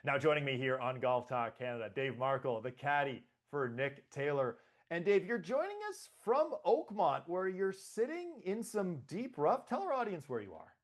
Now joining me here on Golf Talk Canada, Dave Markle, the caddy for Nick Taylor. And Dave, you're joining us from Oakmont, where you're sitting in some deep rough. Tell our audience where you are.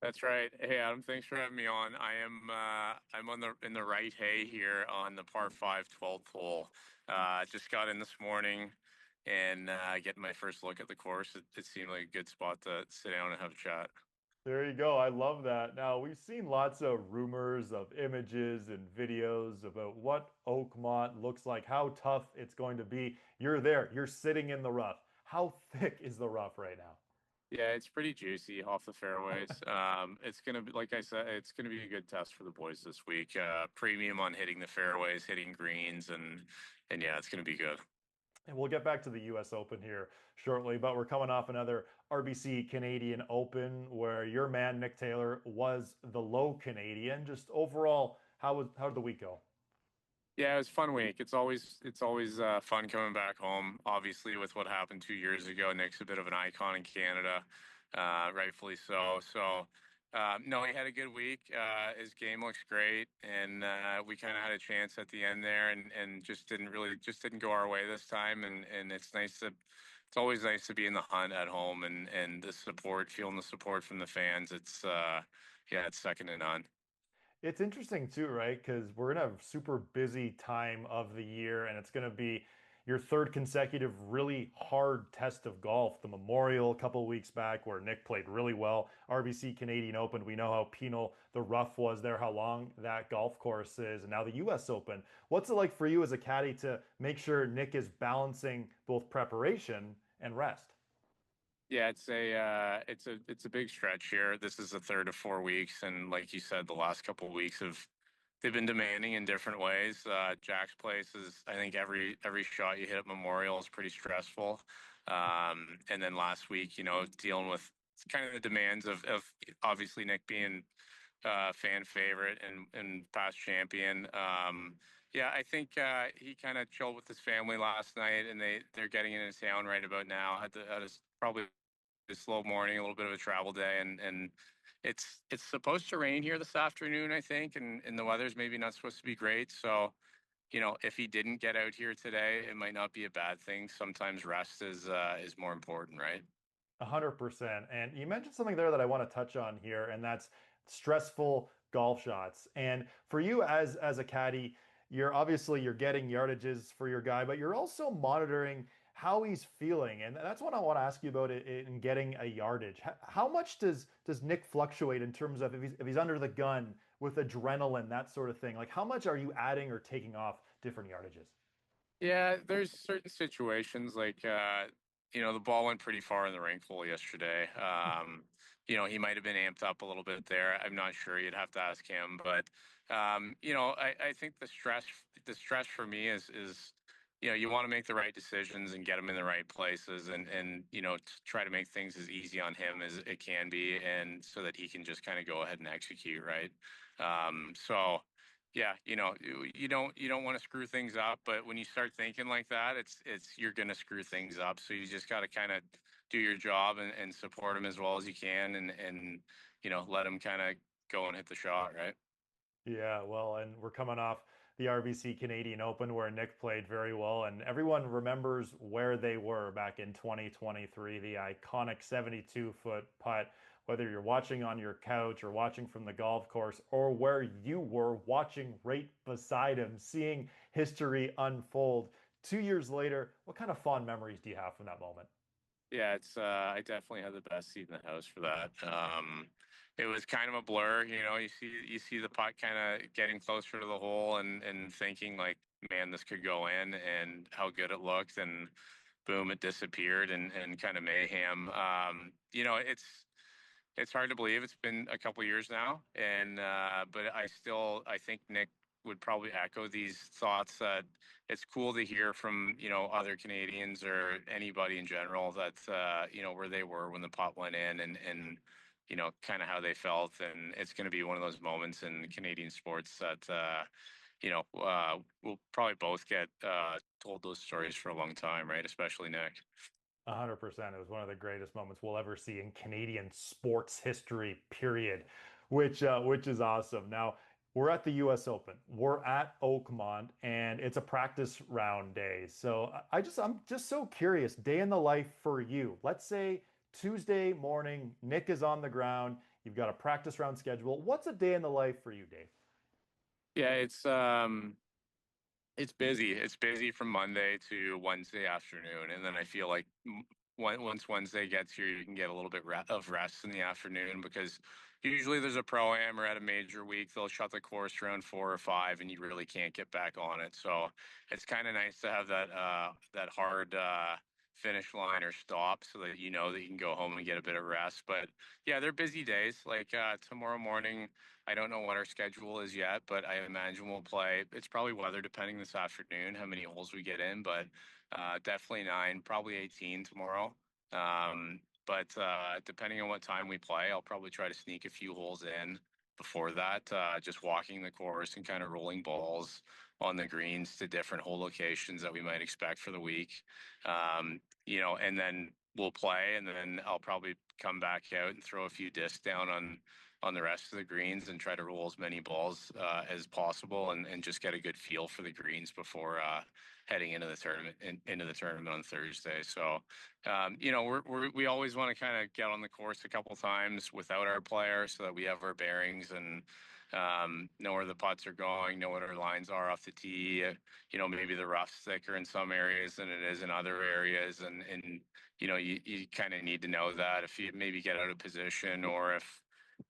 That's right. Hey Adam, thanks for having me on. I'm on the in the right hay here on the par 5 12th hole. Just got in this morning and getting my first look at the course. It seemed like a good spot to sit down and have a chat. There you go. I love that. Now, we've seen lots of rumors of images and videos about what Oakmont looks like, how tough it's going to be. You're there, you're sitting in the rough. How thick is the rough right now? Yeah, it's pretty juicy off the fairways. It's gonna be, like I said, it's gonna be a good test for the boys this week. Premium on hitting the fairways, hitting greens, and yeah, it's gonna be good. And we'll get back to the US Open here shortly, but we're coming off another RBC Canadian Open where your man, Nick Taylor, was the low Canadian. Just overall, how did the week go? Yeah, it was a fun week. It's always fun coming back home. Obviously, with what happened 2 years ago, Nick's a bit of an icon in Canada, rightfully so. No, he had a good week. His game looks great, and we kind of had a chance at the end there, and just didn't go our way this time. And it's always nice to be in the hunt at home, and the support, feeling the support from the fans. Yeah, it's second to none. It's interesting too, right? Because we're in a super busy time of the year, and it's going to be your third consecutive really hard test of golf. The Memorial a couple of weeks back, where Nick played really well. RBC Canadian Open, we know how penal the rough was there, how long that golf course is, and now the US Open. What's it like for you as a caddy to make sure Nick is balancing both preparation and rest? Yeah, it's a big stretch here. This is the third of 4 weeks, and like you said, the last couple of weeks have they've been demanding in different ways. Jack's place is, I think every shot you hit at Memorial is pretty stressful. And then last week, dealing with kind of the demands of obviously Nick being fan favorite and past champion. Yeah, I think he kind of chilled with his family last night, and they're getting into town right about now. Had a probably a slow morning, a little bit of a travel day, and it's supposed to rain here this afternoon, I think, and the weather's maybe not supposed to be great. So, if he didn't get out here today, it might not be a bad thing. Sometimes rest is more important, right? 100%. And you mentioned something there that I want to touch on here, and that's stressful golf shots. And for you as a caddy, you're getting yardages for your guy, but you're also monitoring how he's feeling. And that's what I want to ask you about in getting a yardage. How much does Nick fluctuate in terms of if he's under the gun with adrenaline, that sort of thing? Like how much are you adding or taking off different yardages? Yeah, there's certain situations like the ball went pretty far in the rank hole yesterday. He might have been amped up a little bit there. I'm not sure. You'd have to ask him. But I think the stress for me is you want to make the right decisions and get him in the right places, and try to make things as easy on him as it can be, and so that he can just kind of go ahead and execute, right? So yeah, you don't want to screw things up, but when you start thinking like that, it's you're gonna screw things up. So you just got to kind of do your job and support him as well as you can, and let him kind of go and hit the shot, right? Yeah, well, and we're coming off the RBC Canadian Open where Nick played very well, and everyone remembers where they were back in 2023, the iconic 72-foot putt. Whether you're watching on your couch or watching from the golf course, or where you were watching right beside him, seeing history unfold. 2 years later, what kind of fond memories do you have from that moment? Yeah, it's I definitely had the best seat in the house for that. It was kind of a blur, you see the putt kind of getting closer to the hole, and thinking like, man, this could go in, and how good it looked, and boom, it disappeared, and kind of mayhem. It's hard to believe it's been a couple years now, and but I think Nick would probably echo these thoughts, that it's cool to hear from other Canadians or anybody in general that where they were when the pot went in, and kind of how they felt. And it's going to be one of those moments in Canadian sports that we'll probably both get told those stories for a long time, right? Especially Nick. 100%. It was one of the greatest moments we'll ever see in Canadian sports history, period, which is awesome. Now, We're at the US Open. We're at Oakmont and it's a practice round day. So I'm just so curious, day in the life for you. Let's say Tuesday morning, Nick is on the ground. You've got a practice round schedule. What's a day in the life for you, Dave? Yeah, it's busy. It's busy from Monday to Wednesday afternoon, and then I feel like once Wednesday gets here, you can get a little bit of rest in the afternoon because usually there's a pro-am or at a major week, they'll shut the course around 4 or 5, and you really can't get back on it. So it's kind of nice to have that hard finish line or stop so that you know that you can go home and get a bit of rest. But yeah, they're busy days. Like tomorrow morning. I don't know what our schedule is yet, but I imagine we'll play. It's probably weather depending this afternoon, how many holes we get in, but definitely 9, probably 18 tomorrow. But depending on what time we play, I'll probably try to sneak a few holes in before that, just walking the course and kind of rolling balls on the greens to different hole locations that we might expect for the week. And then we'll play, and then I'll probably come back out and throw a few discs down on the rest of the greens and try to roll as many balls as possible and just get a good feel for the greens before heading into the tournament on Thursday. So, we always want to kind of get on the course a couple times without our player so that we have our bearings and know where the putts are going, know what our lines are off the tee. Maybe the rough's thicker in some areas than it is in other areas, and you kind of need to know that if you maybe get out of position or if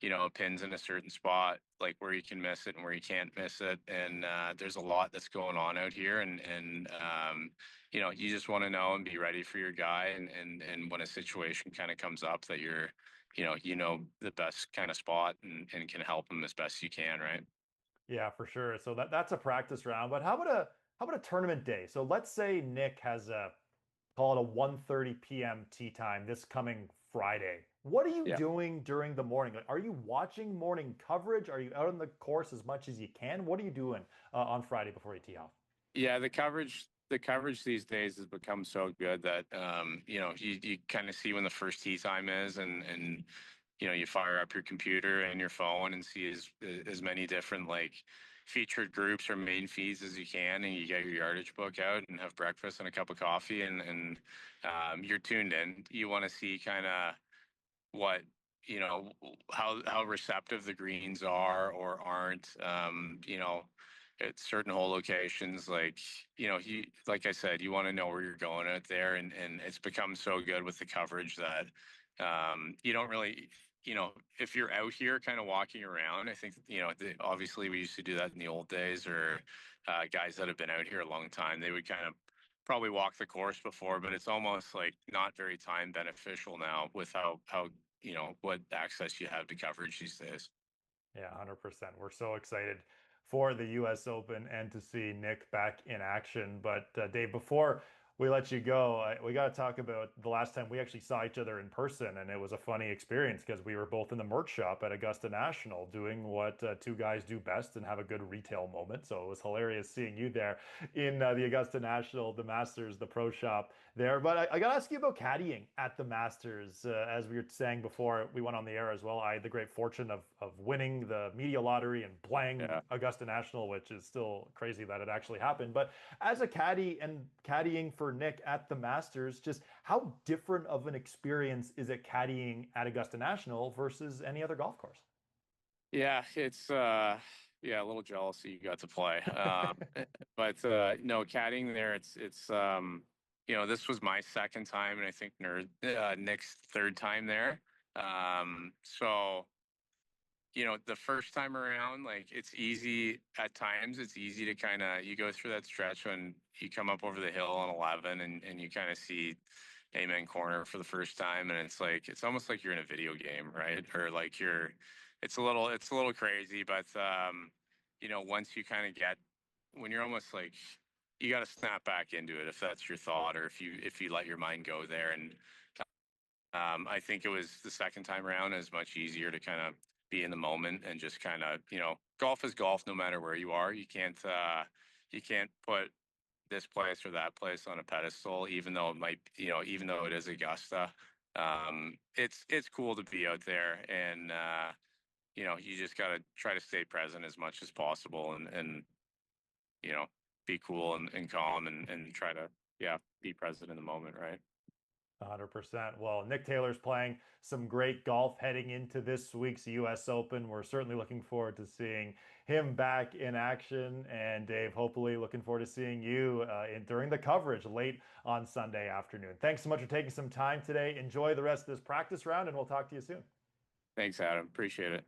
a pin's in a certain spot, like where you can miss it and where you can't miss it. And there's a lot that's going on out here. And you just want to know and be ready for your guy. And when a situation kind of comes up that you're the best kind of spot and can help him as best you can, right? Yeah, for sure. So that's a practice round. But how about a tournament day? So let's say Nick has a call it a 1:30 p.m. tee time this coming Friday. What are you Yeah. doing during the morning? Like, are you watching morning coverage? Are you out on the course as much as you can? What are you doing on Friday before you tee off? Yeah, the coverage these days has become so good that you kind of see when the first tee time is, and you fire up your computer and your phone and see as many different like featured groups or main feeds as you can, and you get your yardage book out and have breakfast and a cup of coffee, and you're tuned in. You want to see kind of what how receptive the greens are or aren't. At certain hole locations, like like I said, you want to know where you're going out there, and it's become so good with the coverage that you don't really. If you're out here kind of walking around, I think, obviously we used to do that in the old days, or guys that have been out here a long time, they would kind of probably walk the course before, but it's almost like not very time beneficial now with how what access you have to coverage these days. Yeah, 100%. We're so excited for the US Open and to see Nick back in action. But Dave, before we let you go, we got to talk about the last time we actually saw each other in person. And it was a funny experience because we were both in the merch shop at Augusta National doing what two guys do best and have a good retail moment. So it was hilarious seeing you there in the Augusta National, the Masters, the Pro Shop there. But I got to ask you about caddying at the Masters. As we were saying before we went on the air as well, I had the great fortune of winning the media lottery and playing Yeah. Augusta National, which is still crazy that it actually happened. But as a caddy and caddying for Nick at the Masters, just how different of an experience is it caddying at Augusta National versus any other golf course? Yeah, it's yeah, a little jealous that you got to play. But no, caddying there, this was my second time, and I think Nick's third time there. So the first time around, like it's easy at times. It's easy to kind of you go through that stretch when you come up over the hill on 11, and you kind of see Amen Corner for the first time, and it's almost like you're in a video game, right? Or like it's a little crazy, but once you kind of get when you're almost like you got to snap back into it if that's your thought, or if you let your mind go there. And I think it was the second time around is much easier to kind of be in the moment and just kind of, golf is golf no matter where you are. You can't put this place or that place on a pedestal, even though even though it is Augusta. It's cool to be out there, and you just got to try to stay present as much as possible and be cool and calm and try to, be present in the moment, right? 100%. Well, Nick Taylor's playing some great golf heading into this week's US Open. We're certainly looking forward to seeing him back in action. And Dave, hopefully looking forward to seeing you during the coverage late on Sunday afternoon. Thanks so much for taking some time today. Enjoy the rest of this practice round, and we'll talk to you soon. Thanks, Adam. Appreciate it.